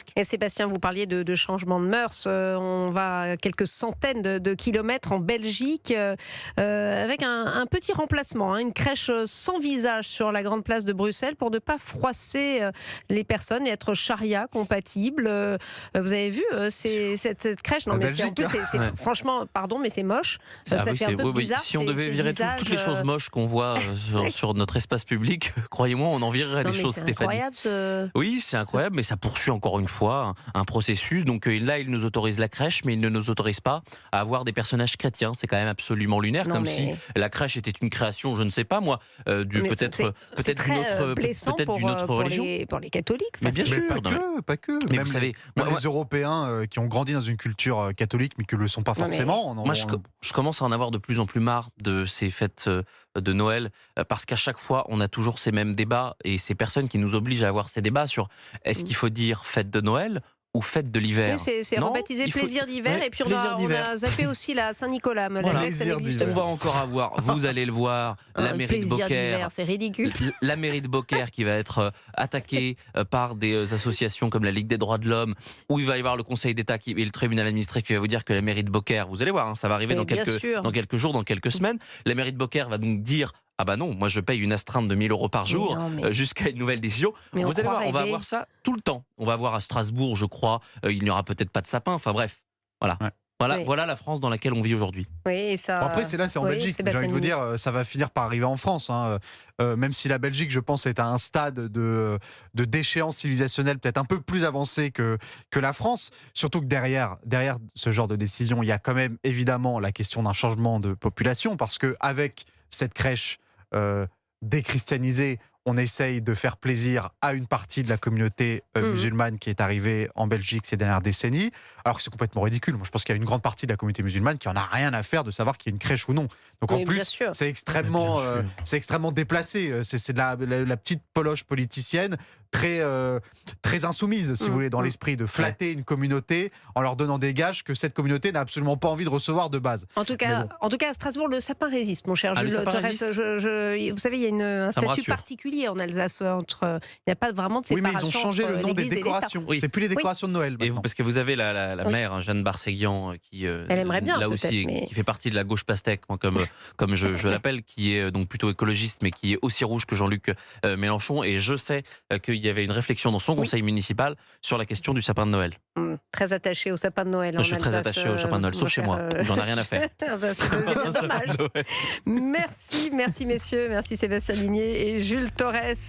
presque. Et Sébastien, vous parliez de changement de mœurs. On va à quelques centaines de kilomètres en Belgique avec un petit remplacement, une crèche sans visage sur la grande place de Bruxelles pour ne pas froisser les personnes et être charia compatible. Vous avez vu cette crèche? Non, La mais en Belgique, plus, Ouais. franchement, pardon, mais c'est moche. Ça fait un peu bizarre. Si on devait ces virer visages, toutes les choses moches qu'on voit sur notre espace public, croyez-moi, on en virerait Non, des mais choses, c'est Stéphanie. incroyable. Oui, c'est incroyable, mais ça poursuit encore une fois un processus. Donc là, il nous autorise la crèche, mais il ne nous autorise pas à avoir des personnages chrétiens. C'est quand même absolument lunaire, Non, comme mais- si la crèche était une création, je ne sais pas moi, Mais peut-être c'est d'une autre, blessant peut-être d'une autre religion. pour les catholiques. Mais bien Mais sûr. pas non, mais- pas que. Mais Même vous savez, même moi- les Européens qui ont grandi dans une culture catholique, mais qui ne le sont pas Non, mais- forcément. Moi, je commence à en avoir de plus en plus marre de ces fêtes de Noël, parce qu'à chaque fois, on a toujours ces mêmes débats et ces personnes qui nous obligent à avoir ces débats sur est-ce qu'il faut dire fête de Noël ou fête de l'hiver. Oui, c'est Non, rebaptisé il faut- plaisir d'hiver, Ouais, et puis on plaisir a d'hiver. zappé aussi la Saint-Nicolas. Me Voilà. que ça Plaisir n'existe d'hiver. On va encore avoir, vous allez le voir, la mairie de plaisir Beaucaire. d'hiver, c'est ridicule. La mairie de Beaucaire qui va être attaquée par des associations comme la Ligue des droits de l'homme, où il va y avoir le Conseil d'État et le tribunal administratif qui va vous dire que la mairie de Beaucaire, vous allez voir, ça va arriver Mais bien sûr. dans quelques jours, dans quelques semaines, la mairie de Beaucaire va donc dire ah bah non, moi je paye une astreinte de 1 000 € par jour non, mais- jusqu'à une nouvelle décision. Mais Vous on allez croit voir, on va rêver. avoir ça tout le temps. On va avoir à Strasbourg, je crois, il n'y aura peut-être pas de sapin, enfin bref. Voilà. Ouais. Oui. Voilà la France dans laquelle on vit aujourd'hui. Oui, et ça. Bon, après, c'est en Oui, Belgique. J'ai envie de vous dire, ça va finir par arriver en France. Même si la Belgique, je pense, est à un stade de déchéance civilisationnelle peut-être un peu plus avancé que la France. Surtout que derrière ce genre de décision, il y a quand même évidemment la question d'un changement de population. Parce qu'avec cette crèche déchristianisée, on essaye de faire plaisir à une partie de la communauté musulmane qui est arrivée en Belgique ces dernières décennies, alors que c'est complètement ridicule. Moi, je pense qu'il y a une grande partie de la communauté musulmane qui en a rien à faire de savoir qu'il y a une crèche ou non. Donc Oui, en bien plus, sûr. c'est extrêmement, Bien sûr. c'est extrêmement déplacé. C'est de la petite poloche politicienne très insoumise, si vous voulez, dans l'esprit de flatter une communauté en leur donnant des gages que cette communauté n'a absolument pas envie de recevoir de base. En tout cas, à Strasbourg, le sapin résiste, mon cher Ah, le Jules sapin Torres. résiste Vous savez, il y a un Ça me statut rassure. particulier en Alsace. Il n'y a pas vraiment de Oui, mais séparation. ils ont changé entre le nom des l'Église et l'État. décorations. Oui. C'est plus les décorations de Noël. Et maintenant. parce que vous avez la Oui. maire, Jeanne Barséguian, qui Elle aimerait bien, là peut-être, aussi, mais- qui fait partie de la gauche pastèque, moi, comme je l'appelle, qui est donc plutôt écologiste, mais qui est aussi rouge que Jean-Luc Mélenchon. Et je sais qu'il y avait une réflexion dans son conseil municipal sur la question du sapin de Noël. Très attaché au sapin de Noël. Je suis en très Alsace, attaché au sapin de Noël, on sauf va chez faire, moi. J'en ai rien à faire. Ah bah, c'est bien dommage. Merci messieurs, merci Sébastien Ligné et Jules Torres.